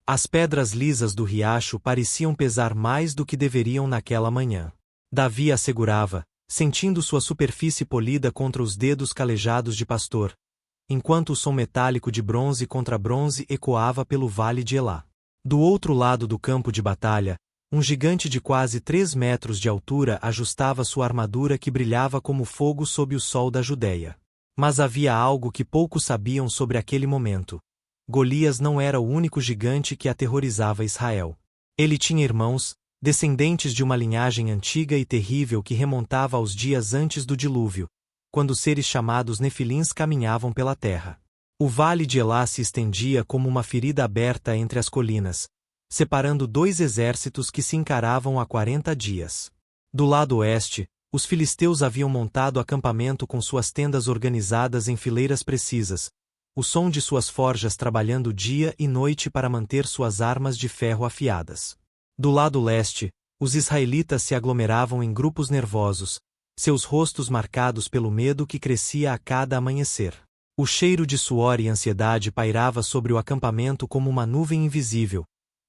As pedras lisas do riacho pareciam pesar mais do que deveriam naquela manhã. Davi assegurava, sentindo sua superfície polida contra os dedos calejados de pastor, enquanto o som metálico de bronze contra bronze ecoava pelo vale de Elá. Do outro lado do campo de batalha, um gigante de quase 3 metros de altura ajustava sua armadura que brilhava como fogo sob o sol da Judéia. Mas havia algo que poucos sabiam sobre aquele momento. Golias não era o único gigante que aterrorizava Israel. Ele tinha irmãos, descendentes de uma linhagem antiga e terrível que remontava aos dias antes do dilúvio, quando seres chamados Nefilins caminhavam pela terra. O vale de Elá se estendia como uma ferida aberta entre as colinas, separando dois exércitos que se encaravam há 40 dias. Do lado oeste, os filisteus haviam montado acampamento com suas tendas organizadas em fileiras precisas, o som de suas forjas trabalhando dia e noite para manter suas armas de ferro afiadas. Do lado leste, os israelitas se aglomeravam em grupos nervosos, seus rostos marcados pelo medo que crescia a cada amanhecer. O cheiro de suor e ansiedade pairava sobre o acampamento como uma nuvem invisível,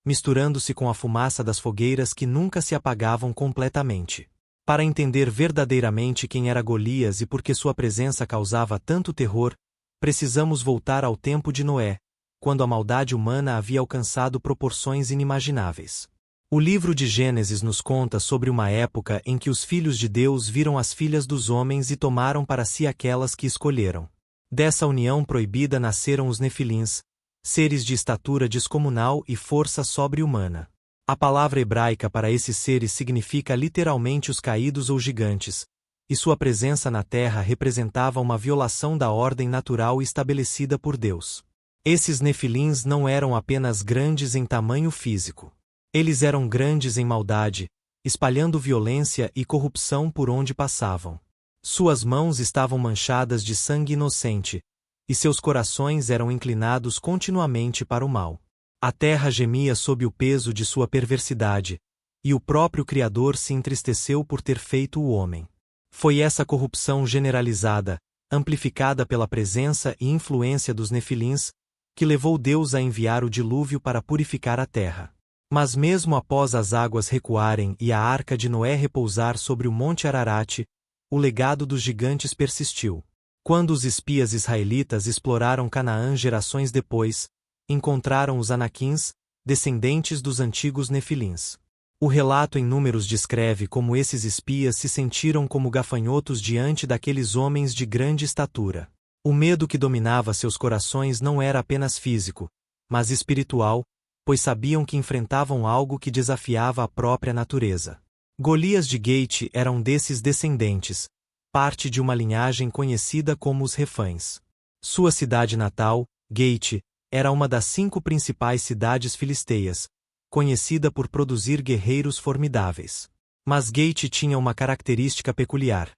misturando-se com a fumaça das fogueiras que nunca se apagavam completamente. Para entender verdadeiramente quem era Golias e por que sua presença causava tanto terror, precisamos voltar ao tempo de Noé, quando a maldade humana havia alcançado proporções inimagináveis. O livro de Gênesis nos conta sobre uma época em que os filhos de Deus viram as filhas dos homens e tomaram para si aquelas que escolheram. Dessa união proibida nasceram os Nefilins, seres de estatura descomunal e força sobre-humana. A palavra hebraica para esses seres significa literalmente os caídos ou gigantes, e sua presença na terra representava uma violação da ordem natural estabelecida por Deus. Esses Nefilins não eram apenas grandes em tamanho físico. Eles eram grandes em maldade, espalhando violência e corrupção por onde passavam. Suas mãos estavam manchadas de sangue inocente, e seus corações eram inclinados continuamente para o mal. A terra gemia sob o peso de sua perversidade, e o próprio Criador se entristeceu por ter feito o homem. Foi essa corrupção generalizada, amplificada pela presença e influência dos Nefilins, que levou Deus a enviar o dilúvio para purificar a terra. Mas mesmo após as águas recuarem e a arca de Noé repousar sobre o monte Ararate, o legado dos gigantes persistiu. Quando os espias israelitas exploraram Canaã gerações depois, encontraram os Anaquins, descendentes dos antigos Nefilins. O relato em Números descreve como esses espias se sentiram como gafanhotos diante daqueles homens de grande estatura. O medo que dominava seus corações não era apenas físico, mas espiritual, pois sabiam que enfrentavam algo que desafiava a própria natureza. Golias de Gate era um desses descendentes, parte de uma linhagem conhecida como os Refães. Sua cidade natal, Gate, era uma das 5 principais cidades filisteias, conhecida por produzir guerreiros formidáveis. Mas Gate tinha uma característica peculiar.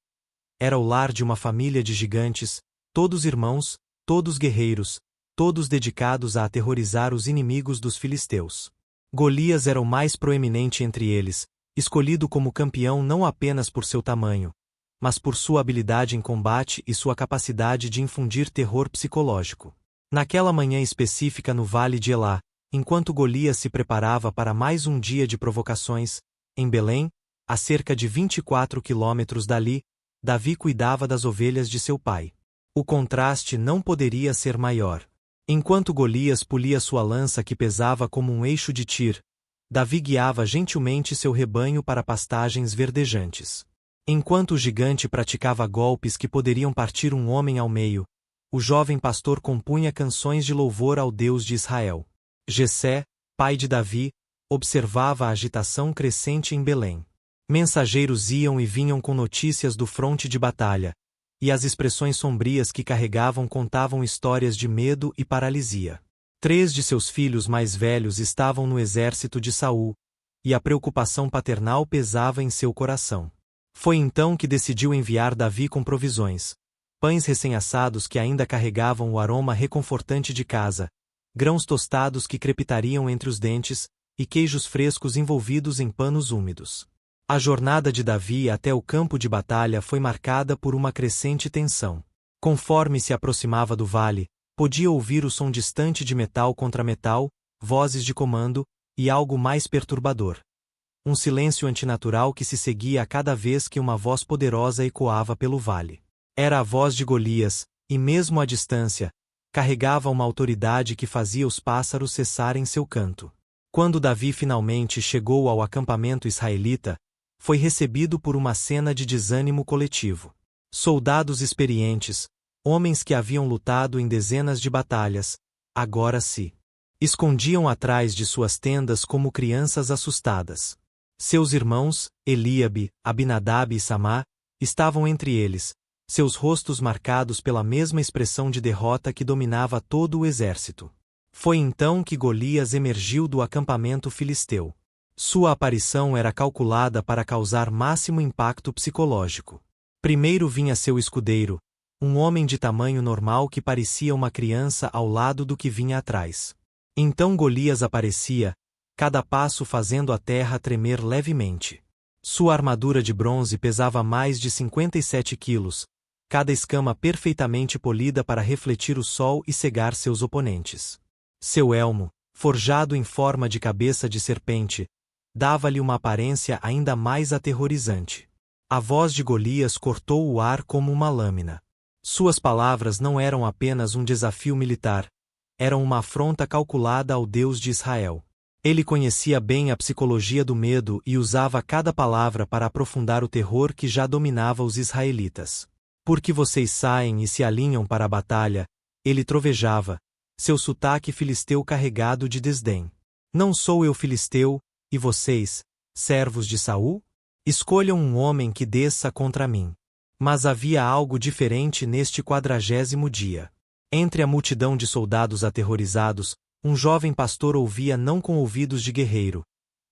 Era o lar de uma família de gigantes, todos irmãos, todos guerreiros, todos dedicados a aterrorizar os inimigos dos filisteus. Golias era o mais proeminente entre eles, escolhido como campeão não apenas por seu tamanho, mas por sua habilidade em combate e sua capacidade de infundir terror psicológico. Naquela manhã específica no Vale de Elá, enquanto Golias se preparava para mais um dia de provocações, em Belém, a cerca de 24 quilômetros dali, Davi cuidava das ovelhas de seu pai. O contraste não poderia ser maior. Enquanto Golias polia sua lança que pesava como um eixo de Tir, Davi guiava gentilmente seu rebanho para pastagens verdejantes. Enquanto o gigante praticava golpes que poderiam partir um homem ao meio, o jovem pastor compunha canções de louvor ao Deus de Israel. Jessé, pai de Davi, observava a agitação crescente em Belém. Mensageiros iam e vinham com notícias do fronte de batalha, e as expressões sombrias que carregavam contavam histórias de medo e paralisia. 3 de seus filhos mais velhos estavam no exército de Saul, e a preocupação paternal pesava em seu coração. Foi então que decidiu enviar Davi com provisões, pães recém-assados que ainda carregavam o aroma reconfortante de casa, grãos tostados que crepitariam entre os dentes, e queijos frescos envolvidos em panos úmidos. A jornada de Davi até o campo de batalha foi marcada por uma crescente tensão. Conforme se aproximava do vale, podia ouvir o som distante de metal contra metal, vozes de comando, e algo mais perturbador. Um silêncio antinatural que se seguia a cada vez que uma voz poderosa ecoava pelo vale. Era a voz de Golias, e mesmo à distância, carregava uma autoridade que fazia os pássaros cessarem seu canto. Quando Davi finalmente chegou ao acampamento israelita, foi recebido por uma cena de desânimo coletivo. Soldados experientes, homens que haviam lutado em dezenas de batalhas, agora se escondiam atrás de suas tendas como crianças assustadas. Seus irmãos, Eliabe, Abinadab e Samá, estavam entre eles, seus rostos marcados pela mesma expressão de derrota que dominava todo o exército. Foi então que Golias emergiu do acampamento filisteu. Sua aparição era calculada para causar máximo impacto psicológico. Primeiro vinha seu escudeiro, um homem de tamanho normal que parecia uma criança ao lado do que vinha atrás. Então Golias aparecia, cada passo fazendo a terra tremer levemente. Sua armadura de bronze pesava mais de 57 quilos, cada escama perfeitamente polida para refletir o sol e cegar seus oponentes. Seu elmo, forjado em forma de cabeça de serpente, dava-lhe uma aparência ainda mais aterrorizante. A voz de Golias cortou o ar como uma lâmina. Suas palavras não eram apenas um desafio militar, eram uma afronta calculada ao Deus de Israel. Ele conhecia bem a psicologia do medo e usava cada palavra para aprofundar o terror que já dominava os israelitas. Porque vocês saem e se alinham para a batalha, ele trovejava, seu sotaque filisteu carregado de desdém. Não sou eu filisteu, e vocês, servos de Saul? Escolham um homem que desça contra mim. Mas havia algo diferente neste 40º dia. Entre a multidão de soldados aterrorizados, um jovem pastor ouvia não com ouvidos de guerreiro,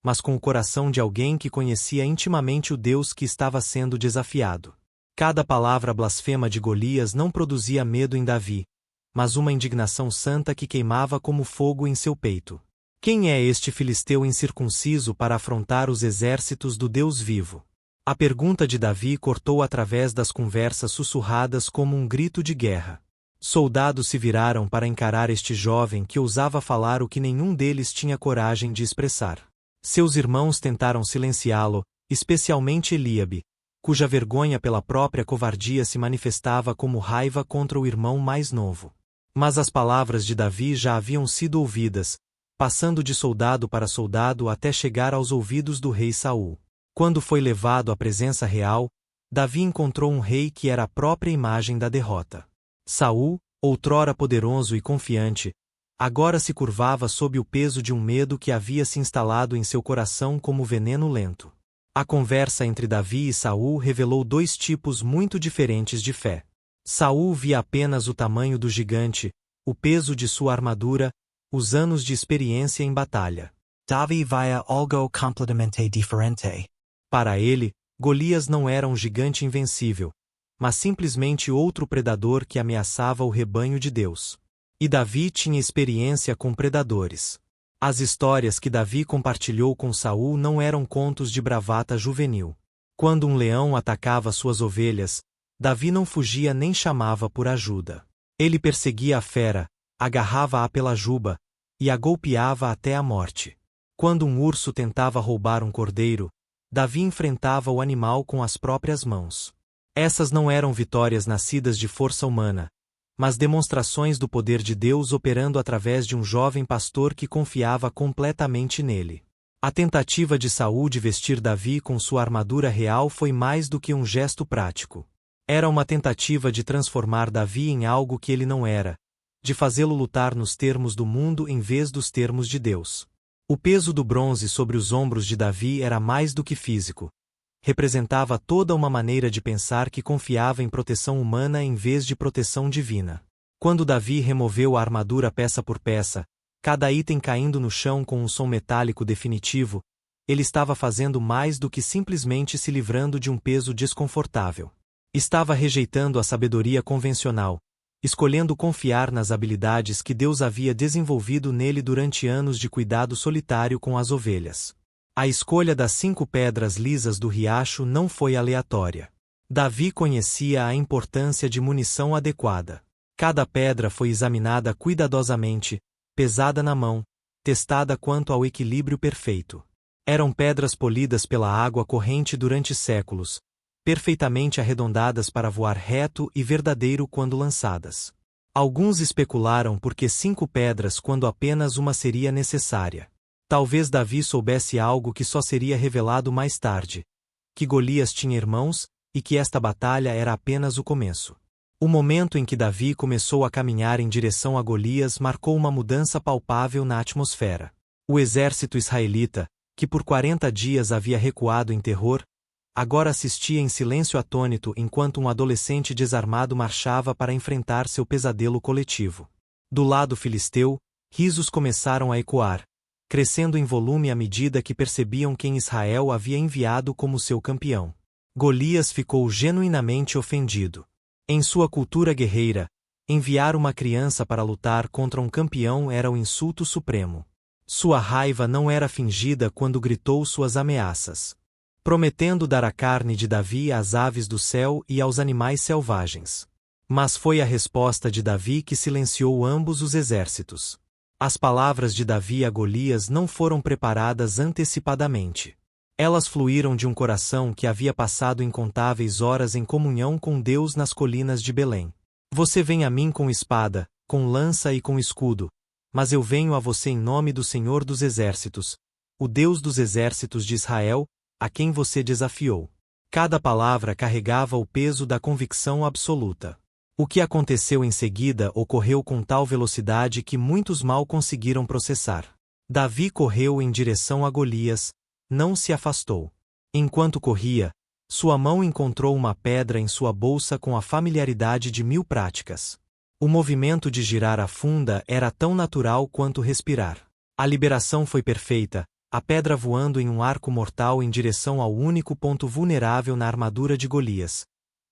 mas com o coração de alguém que conhecia intimamente o Deus que estava sendo desafiado. Cada palavra blasfema de Golias não produzia medo em Davi, mas uma indignação santa que queimava como fogo em seu peito. Quem é este filisteu incircunciso para afrontar os exércitos do Deus vivo? A pergunta de Davi cortou através das conversas sussurradas como um grito de guerra. Soldados se viraram para encarar este jovem que ousava falar o que nenhum deles tinha coragem de expressar. Seus irmãos tentaram silenciá-lo, especialmente Eliabe, cuja vergonha pela própria covardia se manifestava como raiva contra o irmão mais novo. Mas as palavras de Davi já haviam sido ouvidas, passando de soldado para soldado até chegar aos ouvidos do rei Saul. Quando foi levado à presença real, Davi encontrou um rei que era a própria imagem da derrota. Saul, outrora poderoso e confiante, agora se curvava sob o peso de um medo que havia se instalado em seu coração como veneno lento. A conversa entre Davi e Saul revelou dois tipos muito diferentes de fé. Saul via apenas o tamanho do gigante, o peso de sua armadura, os anos de experiência em batalha. Davi via algo completamente diferente. Para ele, Golias não era um gigante invencível, mas simplesmente outro predador que ameaçava o rebanho de Deus. E Davi tinha experiência com predadores. As histórias que Davi compartilhou com Saul não eram contos de bravata juvenil. Quando um leão atacava suas ovelhas, Davi não fugia nem chamava por ajuda. Ele perseguia a fera, agarrava-a pela juba, e a golpeava até a morte. Quando um urso tentava roubar um cordeiro, Davi enfrentava o animal com as próprias mãos. Essas não eram vitórias nascidas de força humana, mas demonstrações do poder de Deus operando através de um jovem pastor que confiava completamente nele. A tentativa de Saul de vestir Davi com sua armadura real foi mais do que um gesto prático. Era uma tentativa de transformar Davi em algo que ele não era, de fazê-lo lutar nos termos do mundo em vez dos termos de Deus. O peso do bronze sobre os ombros de Davi era mais do que físico. Representava toda uma maneira de pensar que confiava em proteção humana em vez de proteção divina. Quando Davi removeu a armadura peça por peça, cada item caindo no chão com um som metálico definitivo, ele estava fazendo mais do que simplesmente se livrando de um peso desconfortável. Estava rejeitando a sabedoria convencional, escolhendo confiar nas habilidades que Deus havia desenvolvido nele durante anos de cuidado solitário com as ovelhas. A escolha das 5 pedras lisas do riacho não foi aleatória. Davi conhecia a importância de munição adequada. Cada pedra foi examinada cuidadosamente, pesada na mão, testada quanto ao equilíbrio perfeito. Eram pedras polidas pela água corrente durante séculos, perfeitamente arredondadas para voar reto e verdadeiro quando lançadas. Alguns especularam por que 5 pedras quando apenas uma seria necessária. Talvez Davi soubesse algo que só seria revelado mais tarde: que Golias tinha irmãos, e que esta batalha era apenas o começo. O momento em que Davi começou a caminhar em direção a Golias marcou uma mudança palpável na atmosfera. O exército israelita, que por 40 dias havia recuado em terror, agora assistia em silêncio atônito enquanto um adolescente desarmado marchava para enfrentar seu pesadelo coletivo. Do lado filisteu, risos começaram a ecoar, crescendo em volume à medida que percebiam quem Israel havia enviado como seu campeão. Golias ficou genuinamente ofendido. Em sua cultura guerreira, enviar uma criança para lutar contra um campeão era o insulto supremo. Sua raiva não era fingida quando gritou suas ameaças, prometendo dar a carne de Davi às aves do céu e aos animais selvagens. Mas foi a resposta de Davi que silenciou ambos os exércitos. As palavras de Davi a Golias não foram preparadas antecipadamente. Elas fluíram de um coração que havia passado incontáveis horas em comunhão com Deus nas colinas de Belém. Você vem a mim com espada, com lança e com escudo, mas eu venho a você em nome do Senhor dos Exércitos, o Deus dos exércitos de Israel, a quem você desafiou. Cada palavra carregava o peso da convicção absoluta. O que aconteceu em seguida ocorreu com tal velocidade que muitos mal conseguiram processar. Davi correu em direção a Golias, não se afastou. Enquanto corria, sua mão encontrou uma pedra em sua bolsa com a familiaridade de 1000 práticas. O movimento de girar a funda era tão natural quanto respirar. A liberação foi perfeita, a pedra voando em um arco mortal em direção ao único ponto vulnerável na armadura de Golias,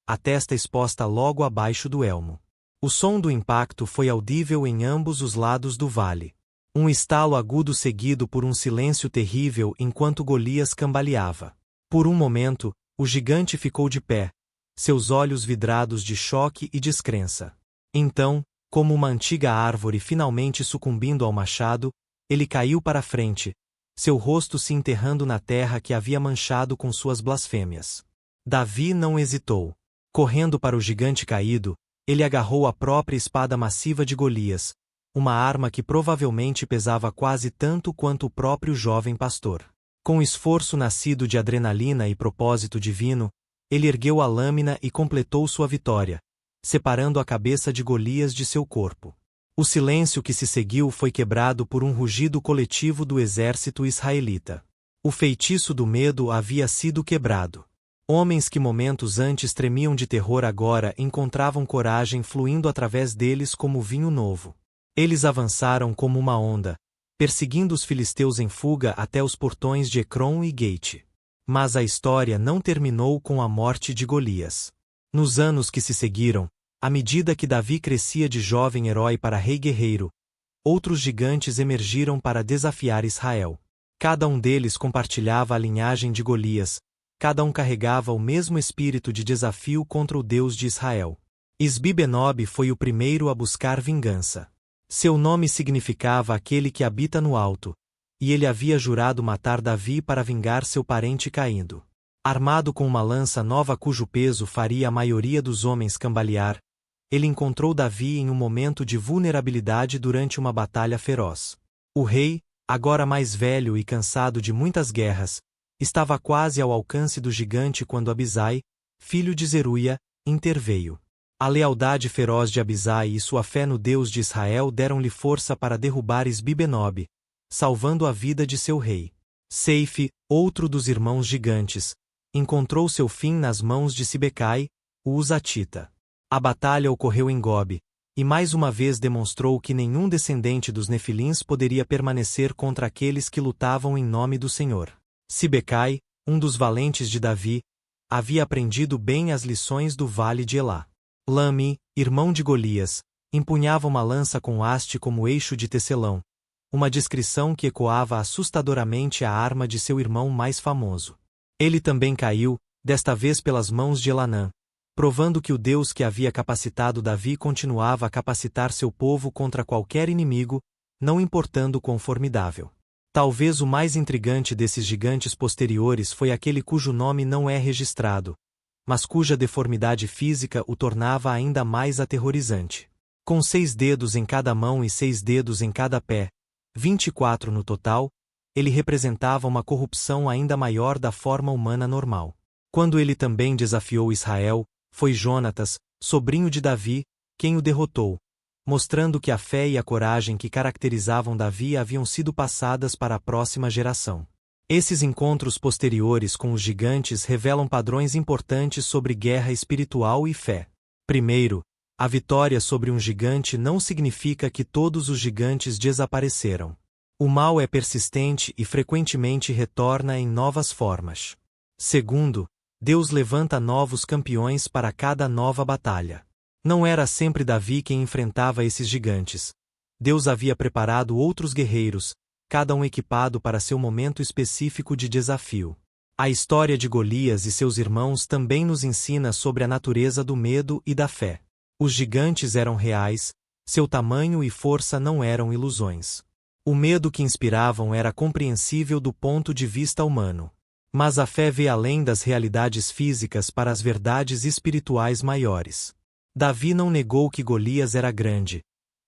a testa exposta logo abaixo do elmo. O som do impacto foi audível em ambos os lados do vale. Um estalo agudo seguido por um silêncio terrível enquanto Golias cambaleava. Por um momento, o gigante ficou de pé, seus olhos vidrados de choque e descrença. Então, como uma antiga árvore finalmente sucumbindo ao machado, ele caiu para frente, seu rosto se enterrando na terra que havia manchado com suas blasfêmias. Davi não hesitou. Correndo para o gigante caído, ele agarrou a própria espada massiva de Golias, uma arma que provavelmente pesava quase tanto quanto o próprio jovem pastor. Com esforço nascido de adrenalina e propósito divino, ele ergueu a lâmina e completou sua vitória, separando a cabeça de Golias de seu corpo. O silêncio que se seguiu foi quebrado por um rugido coletivo do exército israelita. O feitiço do medo havia sido quebrado. Homens que momentos antes tremiam de terror agora encontravam coragem fluindo através deles como vinho novo. Eles avançaram como uma onda, perseguindo os filisteus em fuga até os portões de Ecrom e Gate. Mas a história não terminou com a morte de Golias. Nos anos que se seguiram, à medida que Davi crescia de jovem herói para rei guerreiro, outros gigantes emergiram para desafiar Israel. Cada um deles compartilhava a linhagem de Golias, cada um carregava o mesmo espírito de desafio contra o Deus de Israel. Isbi-Benob foi o primeiro a buscar vingança. Seu nome significava aquele que habita no alto, e ele havia jurado matar Davi para vingar seu parente caído. Armado com uma lança nova cujo peso faria a maioria dos homens cambalear, ele encontrou Davi em um momento de vulnerabilidade durante uma batalha feroz. O rei, agora mais velho e cansado de muitas guerras, estava quase ao alcance do gigante quando Abisai, filho de Zeruia, interveio. A lealdade feroz de Abisai e sua fé no Deus de Israel deram-lhe força para derrubar Isbi-Benob, salvando a vida de seu rei. Seife, outro dos irmãos gigantes, encontrou seu fim nas mãos de Sibecai, o Husatita. A batalha ocorreu em Gobe, e mais uma vez demonstrou que nenhum descendente dos Nefilins poderia permanecer contra aqueles que lutavam em nome do Senhor. Sibecai, um dos valentes de Davi, havia aprendido bem as lições do vale de Elá. Lami, irmão de Golias, empunhava uma lança com haste como eixo de tecelão, uma descrição que ecoava assustadoramente a arma de seu irmão mais famoso. Ele também caiu, desta vez pelas mãos de Elanã, provando que o Deus que havia capacitado Davi continuava a capacitar seu povo contra qualquer inimigo, não importando quão formidável. Talvez o mais intrigante desses gigantes posteriores foi aquele cujo nome não é registrado, mas cuja deformidade física o tornava ainda mais aterrorizante. Com 6 dedos em cada mão e 6 dedos em cada pé, 24 no total, ele representava uma corrupção ainda maior da forma humana normal. Quando ele também desafiou Israel, foi Jonatas, sobrinho de Davi, quem o derrotou, mostrando que a fé e a coragem que caracterizavam Davi haviam sido passadas para a próxima geração. Esses encontros posteriores com os gigantes revelam padrões importantes sobre guerra espiritual e fé. Primeiro, a vitória sobre um gigante não significa que todos os gigantes desapareceram. O mal é persistente e frequentemente retorna em novas formas. Segundo, Deus levanta novos campeões para cada nova batalha. Não era sempre Davi quem enfrentava esses gigantes. Deus havia preparado outros guerreiros, cada um equipado para seu momento específico de desafio. A história de Golias e seus irmãos também nos ensina sobre a natureza do medo e da fé. Os gigantes eram reais, seu tamanho e força não eram ilusões. O medo que inspiravam era compreensível do ponto de vista humano. Mas a fé vê além das realidades físicas para as verdades espirituais maiores. Davi não negou que Golias era grande.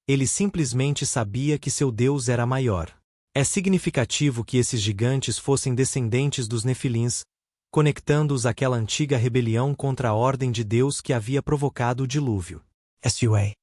Ele simplesmente sabia que seu Deus era maior. É significativo que esses gigantes fossem descendentes dos Nefilins, conectando-os àquela antiga rebelião contra a ordem de Deus que havia provocado o dilúvio. SUA.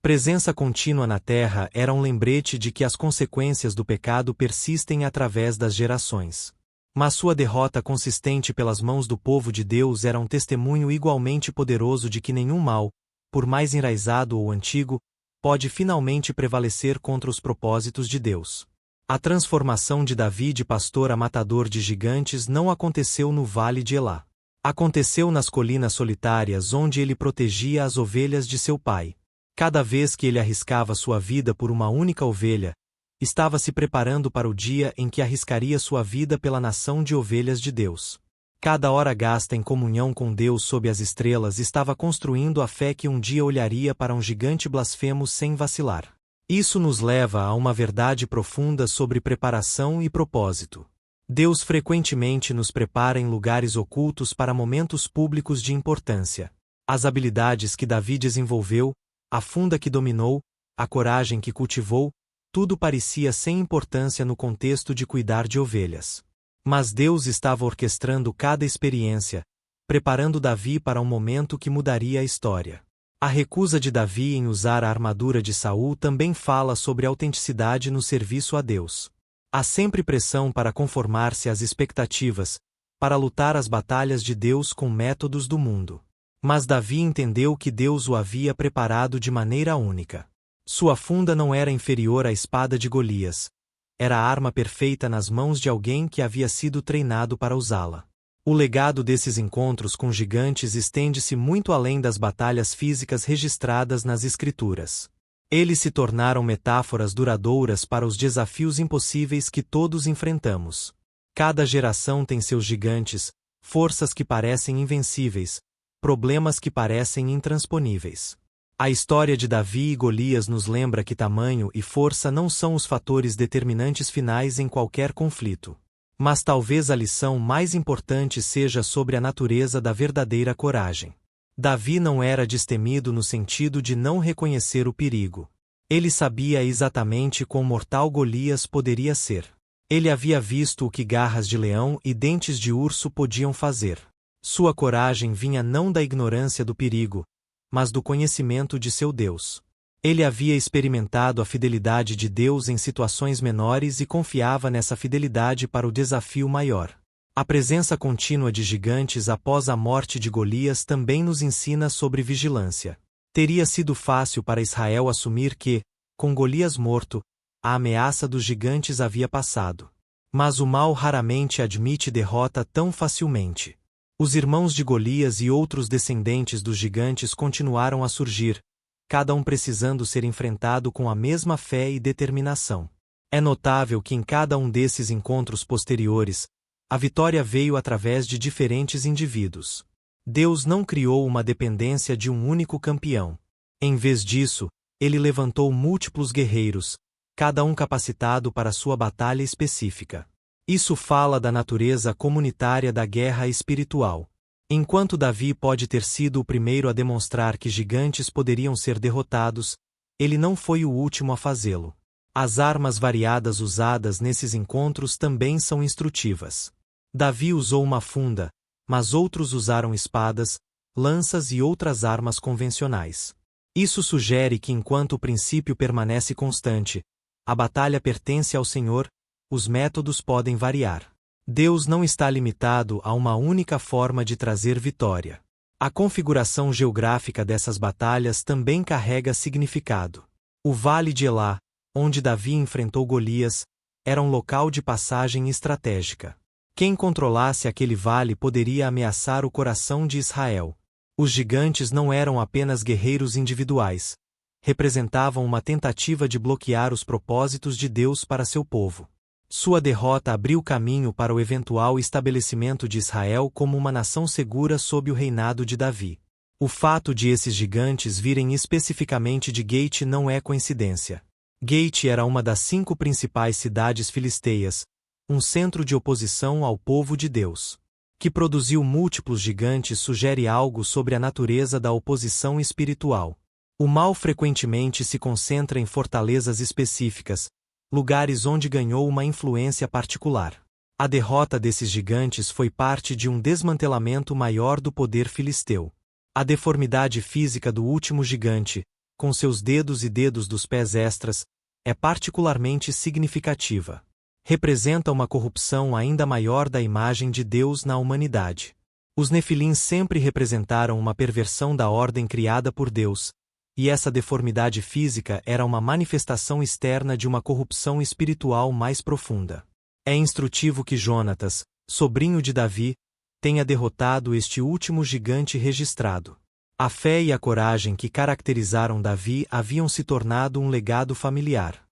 Presença contínua na terra era um lembrete de que as consequências do pecado persistem através das gerações. Mas sua derrota consistente pelas mãos do povo de Deus era um testemunho igualmente poderoso de que nenhum mal, por mais enraizado ou antigo, pode finalmente prevalecer contra os propósitos de Deus. A transformação de Davi de pastor a matador de gigantes não aconteceu no vale de Elá. Aconteceu nas colinas solitárias onde ele protegia as ovelhas de seu pai. Cada vez que ele arriscava sua vida por uma única ovelha, estava se preparando para o dia em que arriscaria sua vida pela nação de ovelhas de Deus. Cada hora gasta em comunhão com Deus sob as estrelas estava construindo a fé que um dia olharia para um gigante blasfemo sem vacilar. Isso nos leva a uma verdade profunda sobre preparação e propósito. Deus frequentemente nos prepara em lugares ocultos para momentos públicos de importância. As habilidades que Davi desenvolveu, a funda que dominou, a coragem que cultivou, tudo parecia sem importância no contexto de cuidar de ovelhas. Mas Deus estava orquestrando cada experiência, preparando Davi para um momento que mudaria a história. A recusa de Davi em usar a armadura de Saul também fala sobre autenticidade no serviço a Deus. Há sempre pressão para conformar-se às expectativas, para lutar as batalhas de Deus com métodos do mundo. Mas Davi entendeu que Deus o havia preparado de maneira única. Sua funda não era inferior à espada de Golias. Era a arma perfeita nas mãos de alguém que havia sido treinado para usá-la. O legado desses encontros com gigantes estende-se muito além das batalhas físicas registradas nas Escrituras. Eles se tornaram metáforas duradouras para os desafios impossíveis que todos enfrentamos. Cada geração tem seus gigantes, forças que parecem invencíveis, problemas que parecem intransponíveis. A história de Davi e Golias nos lembra que tamanho e força não são os fatores determinantes finais em qualquer conflito. Mas talvez a lição mais importante seja sobre a natureza da verdadeira coragem. Davi não era destemido no sentido de não reconhecer o perigo. Ele sabia exatamente quão mortal Golias poderia ser. Ele havia visto o que garras de leão e dentes de urso podiam fazer. Sua coragem vinha não da ignorância do perigo, mas do conhecimento de seu Deus. Ele havia experimentado a fidelidade de Deus em situações menores e confiava nessa fidelidade para o desafio maior. A presença contínua de gigantes após a morte de Golias também nos ensina sobre vigilância. Teria sido fácil para Israel assumir que, com Golias morto, a ameaça dos gigantes havia passado. Mas o mal raramente admite derrota tão facilmente. Os irmãos de Golias e outros descendentes dos gigantes continuaram a surgir, cada um precisando ser enfrentado com a mesma fé e determinação. É notável que em cada um desses encontros posteriores, a vitória veio através de diferentes indivíduos. Deus não criou uma dependência de um único campeão. Em vez disso, ele levantou múltiplos guerreiros, cada um capacitado para sua batalha específica. Isso fala da natureza comunitária da guerra espiritual. Enquanto Davi pode ter sido o primeiro a demonstrar que gigantes poderiam ser derrotados, ele não foi o último a fazê-lo. As armas variadas usadas nesses encontros também são instrutivas. Davi usou uma funda, mas outros usaram espadas, lanças e outras armas convencionais. Isso sugere que enquanto o princípio permanece constante, a batalha pertence ao Senhor, os métodos podem variar. Deus não está limitado a uma única forma de trazer vitória. A configuração geográfica dessas batalhas também carrega significado. O Vale de Elá, onde Davi enfrentou Golias, era um local de passagem estratégica. Quem controlasse aquele vale poderia ameaçar o coração de Israel. Os gigantes não eram apenas guerreiros individuais. Representavam uma tentativa de bloquear os propósitos de Deus para seu povo. Sua derrota abriu caminho para o eventual estabelecimento de Israel como uma nação segura sob o reinado de Davi. O fato de esses gigantes virem especificamente de Gate não é coincidência. Gate era uma das 5 principais cidades filisteias, um centro de oposição ao povo de Deus. Que produziu múltiplos gigantes sugere algo sobre a natureza da oposição espiritual. O mal frequentemente se concentra em fortalezas específicas, lugares onde ganhou uma influência particular. A derrota desses gigantes foi parte de um desmantelamento maior do poder filisteu. A deformidade física do último gigante, com seus dedos e dedos dos pés extras, é particularmente significativa. Representa uma corrupção ainda maior da imagem de Deus na humanidade. Os Nefilim sempre representaram uma perversão da ordem criada por Deus, e essa deformidade física era uma manifestação externa de uma corrupção espiritual mais profunda. É instrutivo que Jonatas, sobrinho de Davi, tenha derrotado este último gigante registrado. A fé e a coragem que caracterizaram Davi haviam se tornado um legado familiar.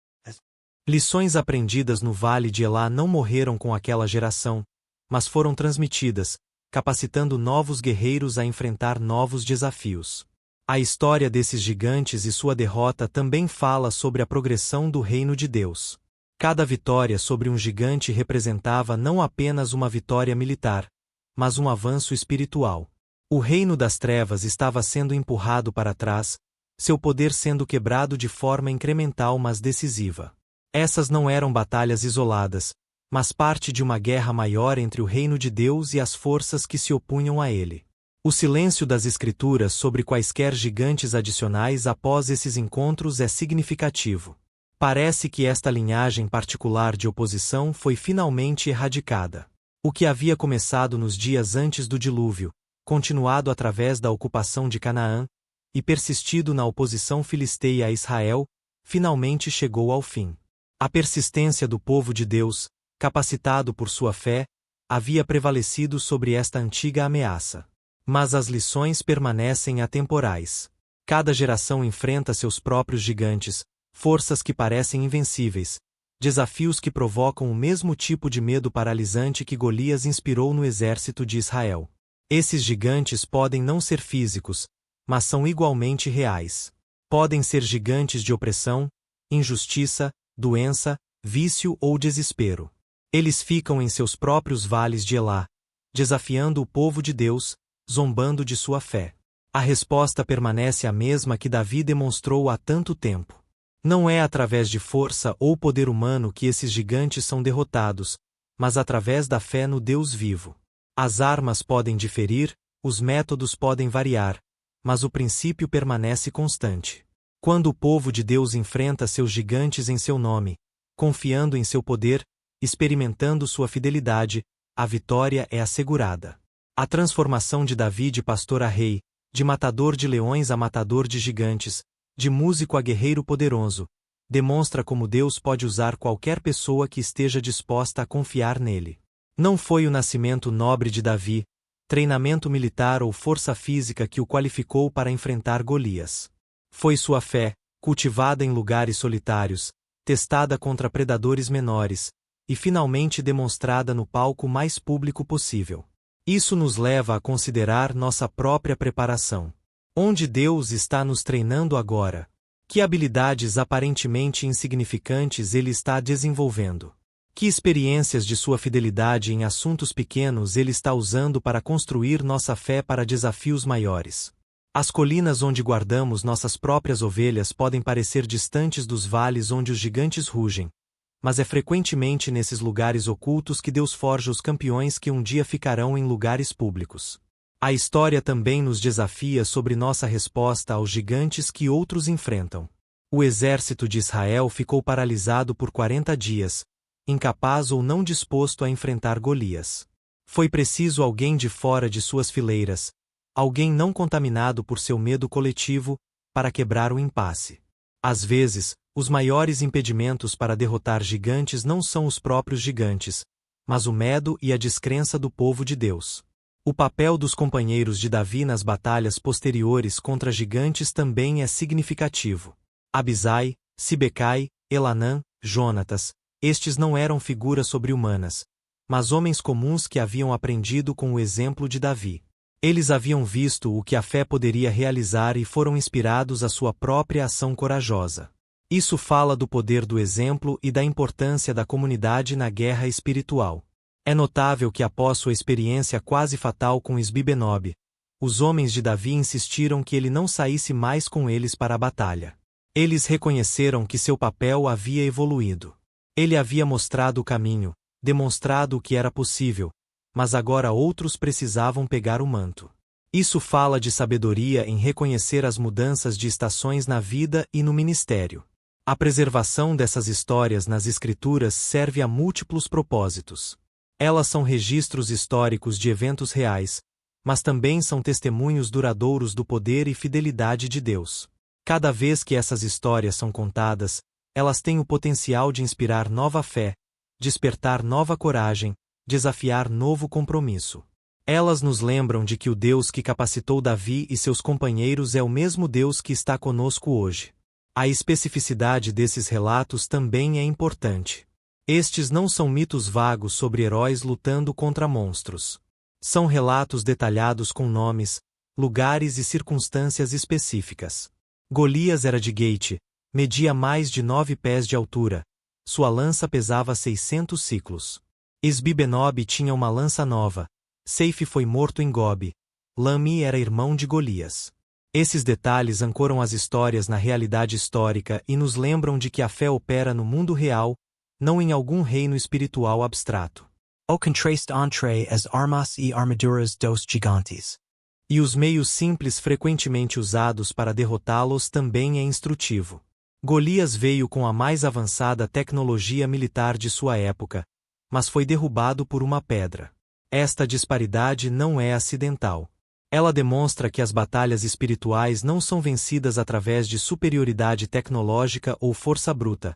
Lições aprendidas no Vale de Elá não morreram com aquela geração, mas foram transmitidas, capacitando novos guerreiros a enfrentar novos desafios. A história desses gigantes e sua derrota também fala sobre a progressão do reino de Deus. Cada vitória sobre um gigante representava não apenas uma vitória militar, mas um avanço espiritual. O reino das trevas estava sendo empurrado para trás, seu poder sendo quebrado de forma incremental mas decisiva. Essas não eram batalhas isoladas, mas parte de uma guerra maior entre o reino de Deus e as forças que se opunham a ele. O silêncio das Escrituras sobre quaisquer gigantes adicionais após esses encontros é significativo. Parece que esta linhagem particular de oposição foi finalmente erradicada. O que havia começado nos dias antes do dilúvio, continuado através da ocupação de Canaã, e persistido na oposição filisteia a Israel, finalmente chegou ao fim. A persistência do povo de Deus, capacitado por sua fé, havia prevalecido sobre esta antiga ameaça. Mas as lições permanecem atemporais. Cada geração enfrenta seus próprios gigantes, forças que parecem invencíveis, desafios que provocam o mesmo tipo de medo paralisante que Golias inspirou no exército de Israel. Esses gigantes podem não ser físicos, mas são igualmente reais. Podem ser gigantes de opressão, injustiça, doença, vício ou desespero. Eles ficam em seus próprios vales de Elá, desafiando o povo de Deus, zombando de sua fé. A resposta permanece a mesma que Davi demonstrou há tanto tempo. Não é através de força ou poder humano que esses gigantes são derrotados, mas através da fé no Deus vivo. As armas podem diferir, os métodos podem variar, mas o princípio permanece constante. Quando o povo de Deus enfrenta seus gigantes em seu nome, confiando em seu poder, experimentando sua fidelidade, a vitória é assegurada. A transformação de Davi de pastor a rei, de matador de leões a matador de gigantes, de músico a guerreiro poderoso, demonstra como Deus pode usar qualquer pessoa que esteja disposta a confiar nele. Não foi o nascimento nobre de Davi, treinamento militar ou força física que o qualificou para enfrentar Golias. Foi sua fé, cultivada em lugares solitários, testada contra predadores menores, e finalmente demonstrada no palco mais público possível. Isso nos leva a considerar nossa própria preparação. Onde Deus está nos treinando agora? Que habilidades aparentemente insignificantes ele está desenvolvendo? Que experiências de sua fidelidade em assuntos pequenos ele está usando para construir nossa fé para desafios maiores? As colinas onde guardamos nossas próprias ovelhas podem parecer distantes dos vales onde os gigantes rugem, mas é frequentemente nesses lugares ocultos que Deus forja os campeões que um dia ficarão em lugares públicos. A história também nos desafia sobre nossa resposta aos gigantes que outros enfrentam. O exército de Israel ficou paralisado por 40 dias, incapaz ou não disposto a enfrentar Golias. Foi preciso alguém de fora de suas fileiras, alguém não contaminado por seu medo coletivo, para quebrar o impasse. Às vezes, os maiores impedimentos para derrotar gigantes não são os próprios gigantes, mas o medo e a descrença do povo de Deus. O papel dos companheiros de Davi nas batalhas posteriores contra gigantes também é significativo. Abisai, Sibecai, Elanã, Jonatas, estes não eram figuras sobre-humanas, mas homens comuns que haviam aprendido com o exemplo de Davi. Eles haviam visto o que a fé poderia realizar e foram inspirados à sua própria ação corajosa. Isso fala do poder do exemplo e da importância da comunidade na guerra espiritual. É notável que após sua experiência quase fatal com Isbi-Benob, os homens de Davi insistiram que ele não saísse mais com eles para a batalha. Eles reconheceram que seu papel havia evoluído. Ele havia mostrado o caminho, demonstrado o que era possível, mas agora outros precisavam pegar o manto. Isso fala de sabedoria em reconhecer as mudanças de estações na vida e no ministério. A preservação dessas histórias nas Escrituras serve a múltiplos propósitos. Elas são registros históricos de eventos reais, mas também são testemunhos duradouros do poder e fidelidade de Deus. Cada vez que essas histórias são contadas, elas têm o potencial de inspirar nova fé, despertar nova coragem, desafiar novo compromisso. Elas nos lembram de que o Deus que capacitou Davi e seus companheiros é o mesmo Deus que está conosco hoje. A especificidade desses relatos também é importante. Estes não são mitos vagos sobre heróis lutando contra monstros. São relatos detalhados com nomes, lugares e circunstâncias específicas. Golias era de Gate, media mais de 9 pés de altura, sua lança pesava 600 siclos. Isbi-Benob tinha uma lança nova, Seife foi morto em Gobe, Lami era irmão de Golias. Esses detalhes ancoram as histórias na realidade histórica e nos lembram de que a fé opera no mundo real, não em algum reino espiritual abstrato. O contraste entre as armas e armaduras dos gigantes. E os meios simples frequentemente usados para derrotá-los também é instrutivo. Golias veio com a mais avançada tecnologia militar de sua época, mas foi derrubado por uma pedra. Esta disparidade não é acidental. Ela demonstra que as batalhas espirituais não são vencidas através de superioridade tecnológica ou força bruta,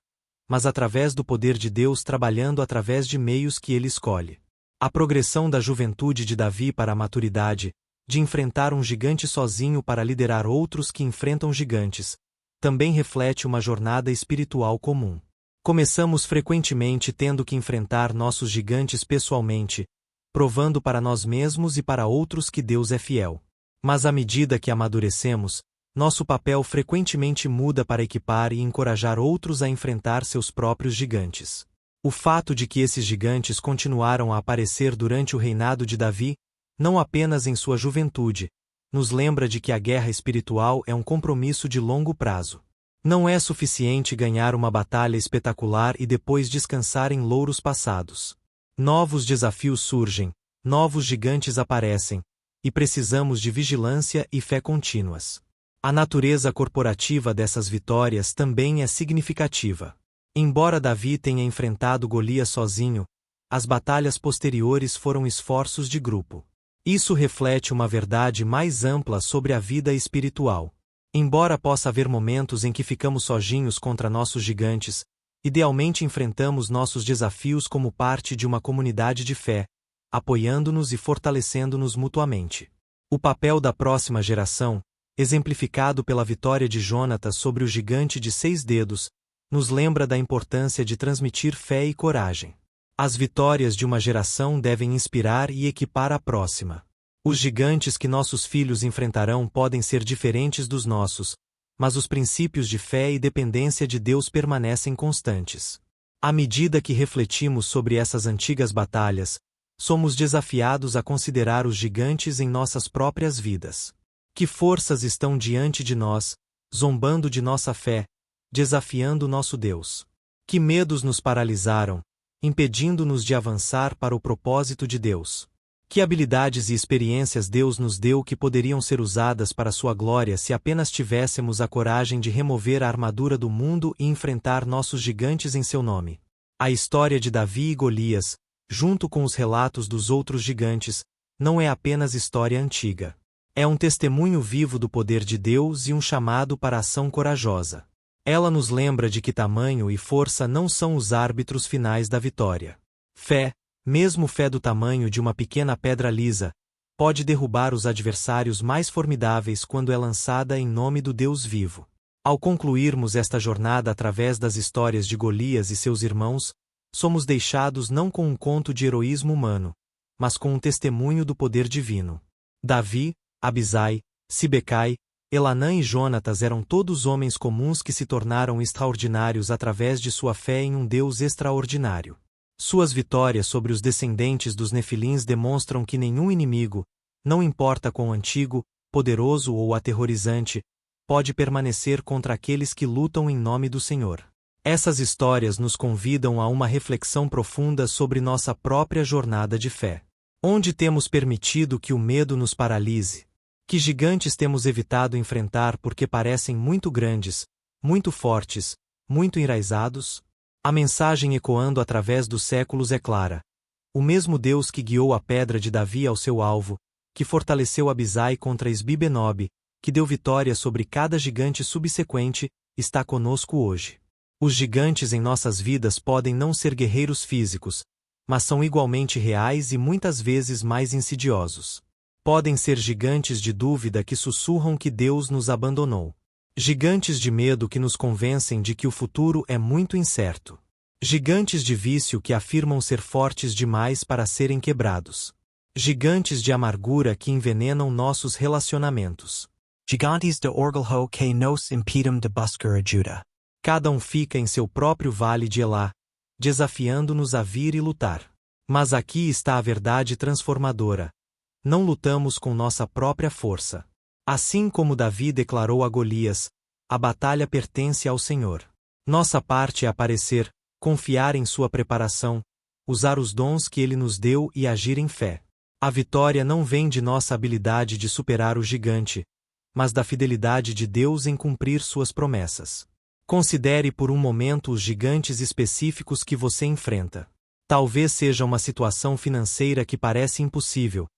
mas através do poder de Deus trabalhando através de meios que ele escolhe. A progressão da juventude de Davi para a maturidade, de enfrentar um gigante sozinho para liderar outros que enfrentam gigantes, também reflete uma jornada espiritual comum. Começamos frequentemente tendo que enfrentar nossos gigantes pessoalmente, provando para nós mesmos e para outros que Deus é fiel. Mas à medida que amadurecemos, nosso papel frequentemente muda para equipar e encorajar outros a enfrentar seus próprios gigantes. O fato de que esses gigantes continuaram a aparecer durante o reinado de Davi, não apenas em sua juventude, nos lembra de que a guerra espiritual é um compromisso de longo prazo. Não é suficiente ganhar uma batalha espetacular e depois descansar em louros passados. Novos desafios surgem, novos gigantes aparecem, e precisamos de vigilância e fé contínuas. A natureza corporativa dessas vitórias também é significativa. Embora Davi tenha enfrentado Golias sozinho, as batalhas posteriores foram esforços de grupo. Isso reflete uma verdade mais ampla sobre a vida espiritual. Embora possa haver momentos em que ficamos sozinhos contra nossos gigantes, idealmente enfrentamos nossos desafios como parte de uma comunidade de fé, apoiando-nos e fortalecendo-nos mutuamente. O papel da próxima geração, exemplificado pela vitória de Jonatas sobre o gigante de 6 dedos, nos lembra da importância de transmitir fé e coragem. As vitórias de uma geração devem inspirar e equipar a próxima. Os gigantes que nossos filhos enfrentarão podem ser diferentes dos nossos, mas os princípios de fé e dependência de Deus permanecem constantes. À medida que refletimos sobre essas antigas batalhas, somos desafiados a considerar os gigantes em nossas próprias vidas. Que forças estão diante de nós, zombando de nossa fé, desafiando nosso Deus? Que medos nos paralisaram, impedindo-nos de avançar para o propósito de Deus? Que habilidades e experiências Deus nos deu que poderiam ser usadas para sua glória se apenas tivéssemos a coragem de remover a armadura do mundo e enfrentar nossos gigantes em seu nome? A história de Davi e Golias, junto com os relatos dos outros gigantes, não é apenas história antiga. É um testemunho vivo do poder de Deus e um chamado para a ação corajosa. Ela nos lembra de que tamanho e força não são os árbitros finais da vitória. Fé, mesmo fé do tamanho de uma pequena pedra lisa, pode derrubar os adversários mais formidáveis quando é lançada em nome do Deus vivo. Ao concluirmos esta jornada através das histórias de Golias e seus irmãos, somos deixados não com um conto de heroísmo humano, mas com um testemunho do poder divino. Davi, Abisai, Sibecai, Elanã e Jonatas eram todos homens comuns que se tornaram extraordinários através de sua fé em um Deus extraordinário. Suas vitórias sobre os descendentes dos Nefilins demonstram que nenhum inimigo, não importa quão antigo, poderoso ou aterrorizante, pode permanecer contra aqueles que lutam em nome do Senhor. Essas histórias nos convidam a uma reflexão profunda sobre nossa própria jornada de fé. Onde temos permitido que o medo nos paralise? Que gigantes temos evitado enfrentar porque parecem muito grandes, muito fortes, muito enraizados? A mensagem ecoando através dos séculos é clara. O mesmo Deus que guiou a pedra de Davi ao seu alvo, que fortaleceu Abisai contra Esbi-Benob, que deu vitória sobre cada gigante subsequente, está conosco hoje. Os gigantes em nossas vidas podem não ser guerreiros físicos, mas são igualmente reais e muitas vezes mais insidiosos. Podem ser gigantes de dúvida que sussurram que Deus nos abandonou. Gigantes de medo que nos convencem de que o futuro é muito incerto. Gigantes de vício que afirmam ser fortes demais para serem quebrados. Gigantes de amargura que envenenam nossos relacionamentos. Gigantes de orgulho que nos impedem de buscar ajuda. Cada um fica em seu próprio vale de Elá, desafiando-nos a vir e lutar. Mas aqui está a verdade transformadora. Não lutamos com nossa própria força. Assim como Davi declarou a Golias, a batalha pertence ao Senhor. Nossa parte é aparecer, confiar em sua preparação, usar os dons que Ele nos deu e agir em fé. A vitória não vem de nossa habilidade de superar o gigante, mas da fidelidade de Deus em cumprir suas promessas. Considere por um momento os gigantes específicos que você enfrenta. Talvez seja uma situação financeira que parece impossível,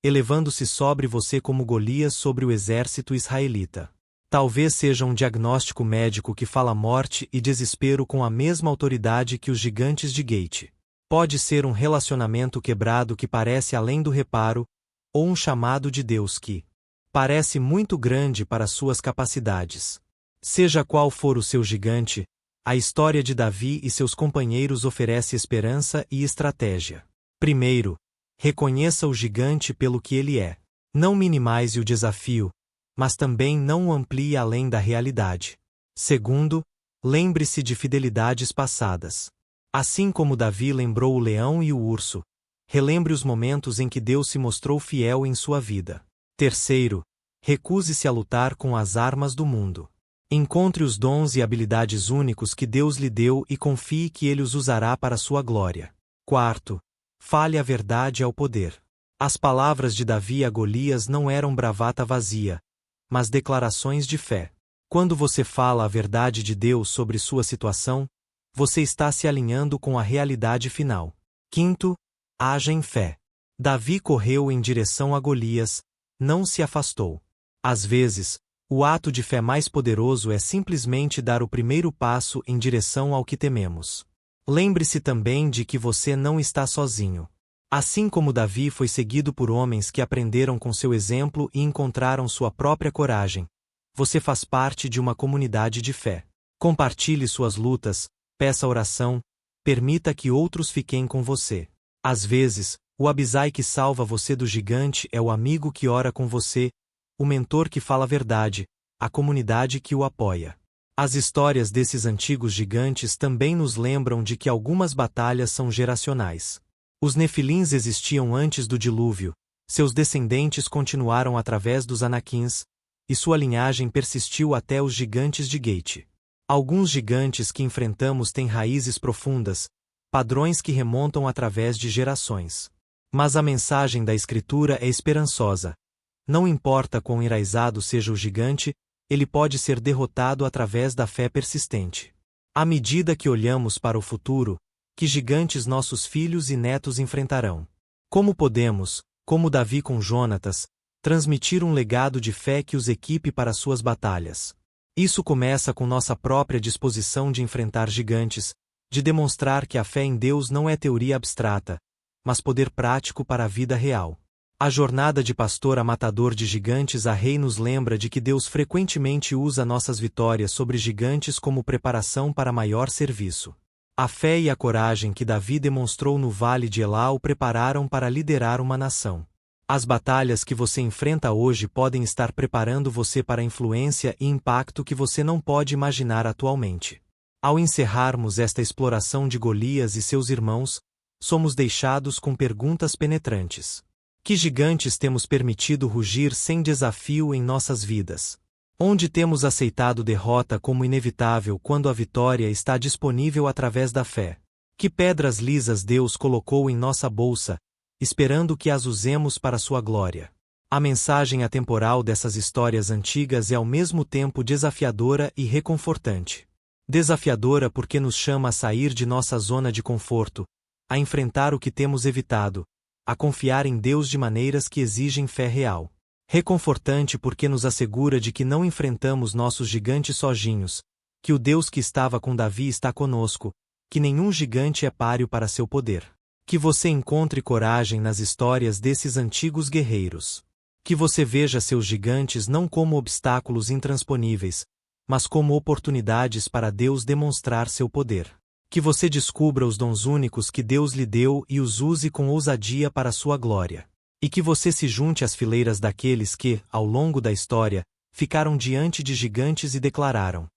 elevando-se sobre você como Golias sobre o exército israelita. Talvez seja um diagnóstico médico que fala morte e desespero com a mesma autoridade que os gigantes de Gate. Pode ser um relacionamento quebrado que parece além do reparo, ou um chamado de Deus que parece muito grande para suas capacidades. Seja qual for o seu gigante, a história de Davi e seus companheiros oferece esperança e estratégia. Primeiro, reconheça o gigante pelo que ele é. Não minimize o desafio, mas também não o amplie além da realidade. Segundo, lembre-se de fidelidades passadas. Assim como Davi lembrou o leão e o urso, relembre os momentos em que Deus se mostrou fiel em sua vida. Terceiro, recuse-se a lutar com as armas do mundo. Encontre os dons e habilidades únicos que Deus lhe deu e confie que Ele os usará para sua glória. Quarto, fale a verdade ao poder. As palavras de Davi a Golias não eram bravata vazia, mas declarações de fé. Quando você fala a verdade de Deus sobre sua situação, você está se alinhando com a realidade final. Quinto, haja em fé. Davi correu em direção a Golias, não se afastou. Às vezes, o ato de fé mais poderoso é simplesmente dar o primeiro passo em direção ao que tememos. Lembre-se também de que você não está sozinho. Assim como Davi foi seguido por homens que aprenderam com seu exemplo e encontraram sua própria coragem, você faz parte de uma comunidade de fé. Compartilhe suas lutas, peça oração, permita que outros fiquem com você. Às vezes, o Abisai que salva você do gigante é o amigo que ora com você, o mentor que fala a verdade, a comunidade que o apoia. As histórias desses antigos gigantes também nos lembram de que algumas batalhas são geracionais. Os Nefilins existiam antes do dilúvio, seus descendentes continuaram através dos Anaquins, e sua linhagem persistiu até os gigantes de Gate. Alguns gigantes que enfrentamos têm raízes profundas, padrões que remontam através de gerações. Mas a mensagem da Escritura é esperançosa. Não importa quão enraizado seja o gigante, ele pode ser derrotado através da fé persistente. À medida que olhamos para o futuro, que gigantes nossos filhos e netos enfrentarão? Como podemos, como Davi com Jonatas, transmitir um legado de fé que os equipe para suas batalhas? Isso começa com nossa própria disposição de enfrentar gigantes, de demonstrar que a fé em Deus não é teoria abstrata, mas poder prático para a vida real. A jornada de pastor a matador de gigantes a rei nos lembra de que Deus frequentemente usa nossas vitórias sobre gigantes como preparação para maior serviço. A fé e a coragem que Davi demonstrou no Vale de Elá o prepararam para liderar uma nação. As batalhas que você enfrenta hoje podem estar preparando você para a influência e impacto que você não pode imaginar atualmente. Ao encerrarmos esta exploração de Golias e seus irmãos, somos deixados com perguntas penetrantes. Que gigantes temos permitido rugir sem desafio em nossas vidas? Onde temos aceitado derrota como inevitável quando a vitória está disponível através da fé? Que pedras lisas Deus colocou em nossa bolsa, esperando que as usemos para sua glória? A mensagem atemporal dessas histórias antigas é ao mesmo tempo desafiadora e reconfortante. Desafiadora porque nos chama a sair de nossa zona de conforto, a enfrentar o que temos evitado, a confiar em Deus de maneiras que exigem fé real. Reconfortante porque nos assegura de que não enfrentamos nossos gigantes sozinhos, que o Deus que estava com Davi está conosco, que nenhum gigante é páreo para seu poder. Que você encontre coragem nas histórias desses antigos guerreiros. Que você veja seus gigantes não como obstáculos intransponíveis, mas como oportunidades para Deus demonstrar seu poder. Que você descubra os dons únicos que Deus lhe deu e os use com ousadia para sua glória. E que você se junte às fileiras daqueles que, ao longo da história, ficaram diante de gigantes e declararam: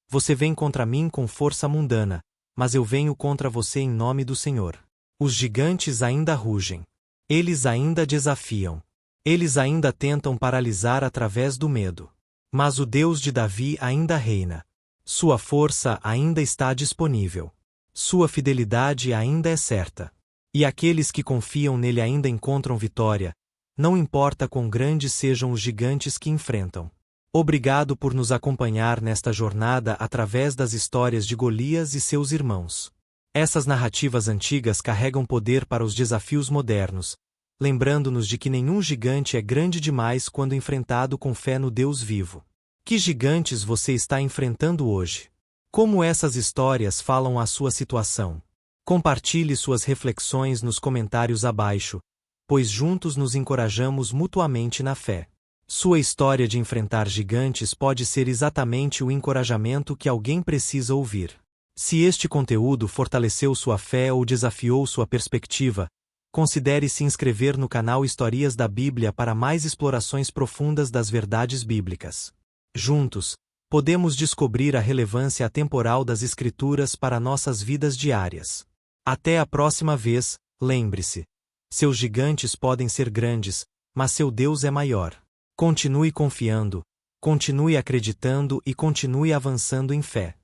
Você vem contra mim com força mundana, mas eu venho contra você em nome do Senhor. Os gigantes ainda rugem. Eles ainda desafiam. Eles ainda tentam paralisar através do medo. Mas o Deus de Davi ainda reina. Sua força ainda está disponível. Sua fidelidade ainda é certa. E aqueles que confiam nele ainda encontram vitória, não importa quão grandes sejam os gigantes que enfrentam. Obrigado por nos acompanhar nesta jornada através das histórias de Golias e seus irmãos. Essas narrativas antigas carregam poder para os desafios modernos, lembrando-nos de que nenhum gigante é grande demais quando enfrentado com fé no Deus vivo. Que gigantes você está enfrentando hoje? Como essas histórias falam à sua situação? Compartilhe suas reflexões nos comentários abaixo, pois juntos nos encorajamos mutuamente na fé. Sua história de enfrentar gigantes pode ser exatamente o encorajamento que alguém precisa ouvir. Se este conteúdo fortaleceu sua fé ou desafiou sua perspectiva, considere se inscrever no canal Histórias da Bíblia para mais explorações profundas das verdades bíblicas. Juntos, podemos descobrir a relevância atemporal das Escrituras para nossas vidas diárias. Até a próxima vez, lembre-se: seus gigantes podem ser grandes, mas seu Deus é maior. Continue confiando, continue acreditando e continue avançando em fé.